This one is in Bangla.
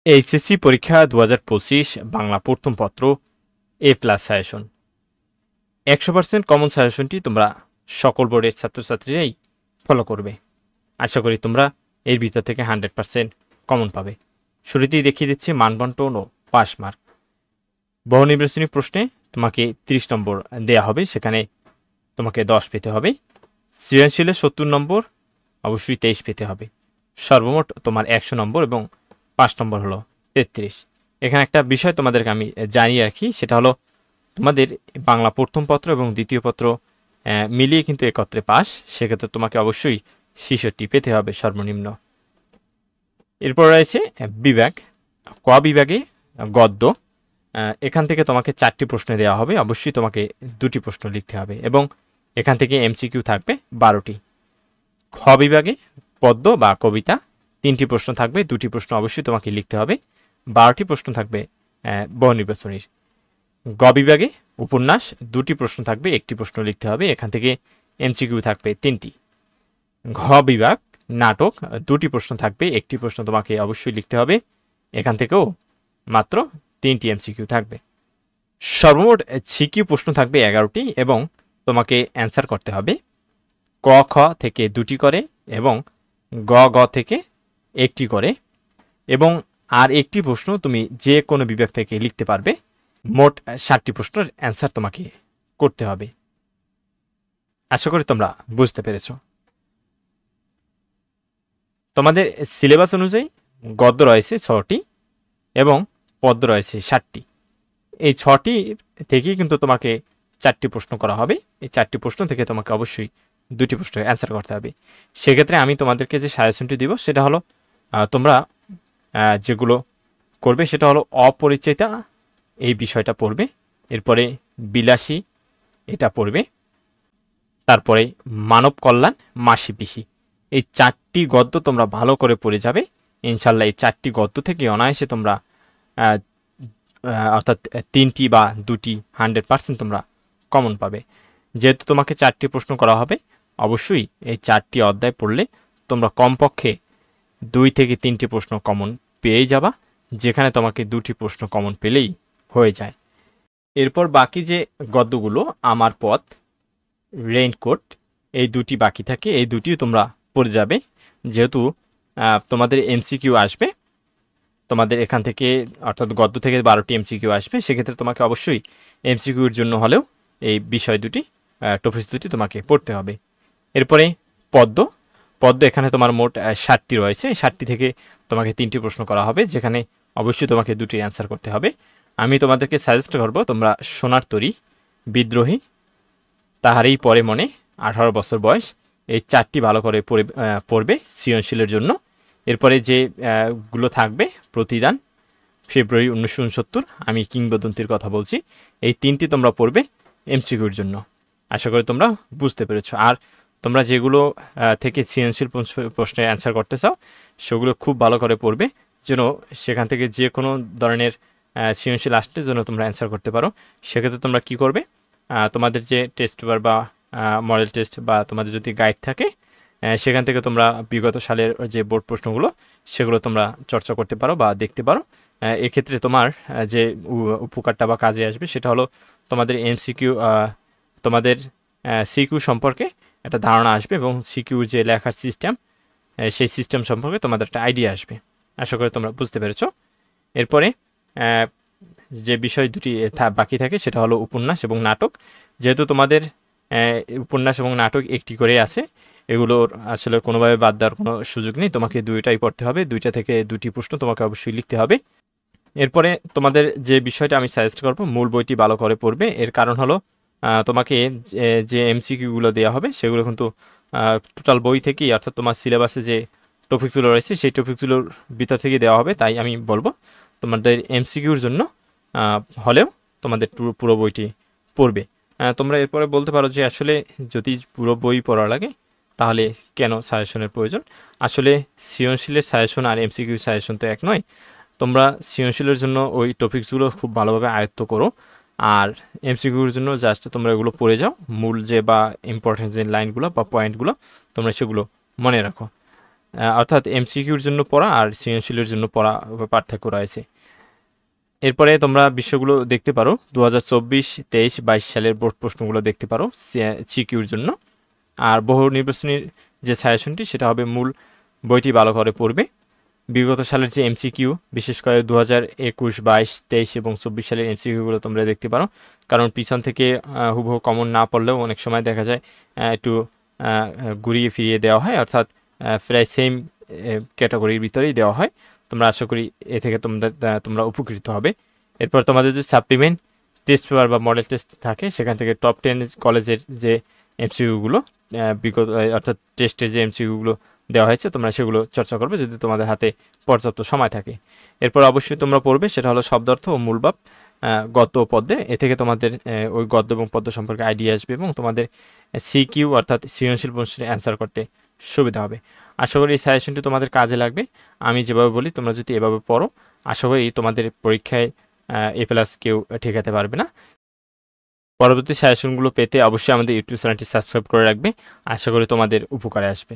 এইচএসসি পরীক্ষা ২০২৫ বাংলা প্রথম পত্র A+ সাজেশন ১০০% কমন সাজেশনটি তোমরা সকল বোর্ডের ছাত্রছাত্রীরাই ফলো করবে। আশা করি তোমরা এর ভিতর থেকে 100% কমন পাবে। শুরুতেই দেখিয়ে দিচ্ছি মানবন্টন ও পাস মার্ক। বহু নির্বাচনী প্রশ্নে তোমাকে 30 নম্বর দেয়া হবে, সেখানে তোমাকে 10 পেতে হবে। সৃজনশীলে 70 নম্বর, অবশ্যই 23 পেতে হবে। সর্বমোট তোমার 100 নম্বর এবং 5 নম্বর হলো 33। এখানে একটা বিষয় তোমাদেরকে আমি জানিয়ে রাখি, সেটা হলো তোমাদের বাংলা প্রথম পত্র এবং দ্বিতীয় পত্র মিলিয়ে কিন্তু একত্রে পাস, সেক্ষেত্রে তোমাকে অবশ্যই 66 পেতে হবে সর্বনিম্ন। এরপর রয়েছে বিভাগ। ক বিভাগে গদ্য। এখান থেকে তোমাকে 4টি প্রশ্ন দেওয়া হবে, অবশ্যই তোমাকে 2টি প্রশ্ন লিখতে হবে এবং এখান থেকে MCQ থাকবে 12টি। খ বিভাগে পদ্য বা কবিতা, 3টি প্রশ্ন থাকবে, 2টি প্রশ্ন অবশ্যই তোমাকে লিখতে হবে, 12টি প্রশ্ন থাকবে বহু নির্বাচনীর। গ বিভাগে উপন্যাস, 2টি প্রশ্ন থাকবে, 1টি প্রশ্ন লিখতে হবে, এখান থেকে MCQ থাকবে 3টি। ঘ বিভাগ নাটক, 2টি প্রশ্ন থাকবে, 1টি প্রশ্ন তোমাকে অবশ্যই লিখতে হবে, এখান থেকেও মাত্র 3টি MCQ থাকবে। সর্বমোট সিকিউ প্রশ্ন থাকবে 11টি এবং তোমাকে অ্যান্সার করতে হবে ক খ থেকে 2টি করে এবং গ থেকে 1টি করে, এবং আর 1টি প্রশ্ন তুমি যে কোনো বিভাগ থেকে লিখতে পারবে। মোট 60টি প্রশ্নের অ্যান্সার তোমাকে করতে হবে। আশা করি তোমরা বুঝতে পেরেছ। তোমাদের সিলেবাস অনুযায়ী গদ্য রয়েছে 6টি এবং পদ্য রয়েছে 7টি। এই 6টি থেকেই কিন্তু তোমাকে 4টি প্রশ্ন করা হবে। এই 4টি প্রশ্ন থেকে তোমাকে অবশ্যই 2টি প্রশ্নের অ্যান্সার করতে হবে। সেক্ষেত্রে আমি তোমাদেরকে যে সাজেশনটি দিব সেটা হলো তোমরা যেগুলো করবে সেটা হলো অপরিচিতা, এই বিষয়টা পড়বে। এরপরে বিলাসী, এটা পড়বে। তারপরে মানব কল্যাণ, মাসি পিসি, এই 4টি গদ্য তোমরা ভালো করে পড়ে যাবে। ইনশাল্লাহ এই 4টি গদ্য থেকে অনায়াসে তোমরা অর্থাৎ 3টি বা 2টি 100% তোমরা কমন পাবে। যেহেতু তোমাকে 4টি প্রশ্ন করা হবে, অবশ্যই এই 4টি অধ্যায় পড়লে তোমরা কমপক্ষে 2 থেকে 3টি প্রশ্ন কমন পেয়েই যাবা, যেখানে তোমাকে 2টি প্রশ্ন কমন পেলেই হয়ে যায়। এরপর বাকি যে গদ্যগুলো আমার পথ, রেইনকোট, এই 2টি বাকি থাকে, এই 2টিও তোমরা পড়ে যাবে। যেহেতু তোমাদের MCQ আসবে, তোমাদের এখান থেকে অর্থাৎ গদ্য থেকে 12টি MCQ আসবে, সেক্ষেত্রে তোমাকে অবশ্যই MCQর জন্য হলেও এই বিষয় 2টি টপিকস 2টি তোমাকে পড়তে হবে। এরপরে পদ্য। এখানে তোমার মোট 60টি রয়েছে, 60টি থেকে তোমাকে 3টি প্রশ্ন করা হবে, যেখানে অবশ্যই তোমাকে 2টির অ্যান্সার করতে হবে। আমি তোমাদেরকে সাজেস্ট করব তোমরা সোনার তরী, বিদ্রোহী, তাহারই পরে মনে, 18 বছর বয়স, এই 4টি ভালো করে পড়বে সৃজনশীলের জন্য। এরপরে যে গুলো থাকবে প্রতিদান, ফেব্রুয়ারি 1969, আমি কিংবদন্তির কথা বলছি, এই 3টি তোমরা পড়বে MCQর জন্য। আশা করি তোমরা বুঝতে পেরেছো। আর তোমরা যেগুলো থেকে সৃজনশীল প্রশ্নের অ্যান্সার করতে চাও সেগুলো খুব ভালো করে পড়বে, যেন সেখান থেকে যে কোনো ধরনের সৃজনশীল আসলে যেন তোমরা অ্যান্সার করতে পারো। সেক্ষেত্রে তোমরা কি করবে, তোমাদের যে টেস্ট পেপার বা মডেল টেস্ট বা তোমাদের যদি গাইড থাকে সেখান থেকে তোমরা বিগত সালের যে বোর্ড প্রশ্নগুলো সেগুলো তোমরা চর্চা করতে পারো বা দেখতে পারো। এক্ষেত্রে তোমার যে উপকারটা বা কাজে আসবে সেটা হলো তোমাদের MCQ, তোমাদের সিকিউ সম্পর্কে একটা ধারণা আসবে এবং সিকিউ যে লেখার সিস্টেম, সেই সিস্টেম সম্পর্কে তোমাদের একটা আইডিয়া আসবে। আশা করি তোমরা বুঝতে পেরেছো। এরপরে যে বিষয় 2টি বাকি থাকে সেটা হলো উপন্যাস এবং নাটক। যেহেতু তোমাদের উপন্যাস এবং নাটক 1টি করে আছে, এগুলোর আসলে কোনোভাবে বাদ দেওয়ার কোনো সুযোগ নেই, তোমাকে 2টাই পড়তে হবে, 2টা থেকে 2টি প্রশ্ন তোমাকে অবশ্যই লিখতে হবে। এরপরে তোমাদের যে বিষয়টা আমি সাজেস্ট করব, মূল বইটি ভালো করে পড়বে। এর কারণ হলো তোমাকে যে MCQগুলো দেওয়া হবে সেগুলো কিন্তু টোটাল বই থেকেই, অর্থাৎ তোমার সিলেবাসে যে টপিকসগুলো রয়েছে সেই টপিকসগুলোর ভিতর থেকে দেওয়া হবে। তাই আমি বলবো তোমাদের MCQর জন্য হলেও তোমাদের পুরো বইটি পড়বে। তোমরা এরপরে বলতে পারো যে আসলে যদি পুরো বই পড়া লাগে তাহলে কেন সাজেশনের প্রয়োজন। আসলে সৃজনশীলের সাজেশন আর MCQ সাজেশন তো এক নয়। তোমরা সৃজনশীলের জন্য ওই টপিকসগুলো খুব ভালোভাবে আয়ত্ত করো, আর MCQর জন্য জাস্ট তোমরা এগুলো পড়ে যাও, মূল যে বা ইম্পর্টেন্ট যে লাইনগুলো বা পয়েন্টগুলো তোমরা সেগুলো মনে রাখো। অর্থাৎ এমসিকিউর জন্য পড়া আর সৃজনশীলের জন্য পড়া পার্থক্য রয়েছে। এরপরে তোমরা বিষয়গুলো দেখতে পারো 2024, 23, 22 সালের বোর্ড প্রশ্নগুলো দেখতে পারো সিকিউর জন্য। আর বহু নির্বাচনীর যে সাজেশনটি সেটা হবে মূল বইটি ভালো করে পড়বে। বিগত সালের যে এমসিকিউ, বিশেষ করে 2021, 22, 23 এবং 24 সালের এমসিকিউগুলো তোমরা দেখতে পারো, কারণ পিছন থেকে হুবহু কমন না পড়লেও অনেক সময় দেখা যায় একটু ঘুরিয়ে ফিরিয়ে দেওয়া হয়, অর্থাৎ প্রায় সেম ক্যাটাগরির ভিতরেই দেওয়া হয়। তোমরা আশা করি এ থেকে তোমরা উপকৃত হবে। এরপর তোমাদের যে সাপ্লিমেন্ট টেস্ট পেপার বা মডেল টেস্ট থাকে, সেখান থেকে টপ 10 কলেজের যে এমসিকিউগুলো বিগত অর্থাৎ টেস্টের যে এমসিকিউগুলো দেওয়া হয়েছে, তোমরা সেগুলো চর্চা করবে যদি তোমাদের হাতে পর্যাপ্ত সময় থাকে। এরপর অবশ্যই তোমরা পড়বে সেটা হলো শব্দার্থ ও মূলভাব, গদ্য ও পদ্যে। এ থেকে তোমাদের ওই গদ্য এবং পদ্য সম্পর্কে আইডিয়া আসবে এবং তোমাদের সিকিউ অর্থাৎ সৃজনশীল প্রশ্নের অ্যান্সার করতে সুবিধা হবে। আশা করি এই সাজেশনটি তোমাদের কাজে লাগবে। আমি যেভাবে বলি তোমরা যদি এভাবে পড়ো, আশা করি তোমাদের পরীক্ষায় A+ কেউ ঠেকাতে পারবে না। পরবর্তী সাজেশনগুলো পেতে অবশ্যই আমাদের ইউটিউব চ্যানেলটি সাবস্ক্রাইব করে রাখবে। আশা করি তোমাদের উপকারে আসবে।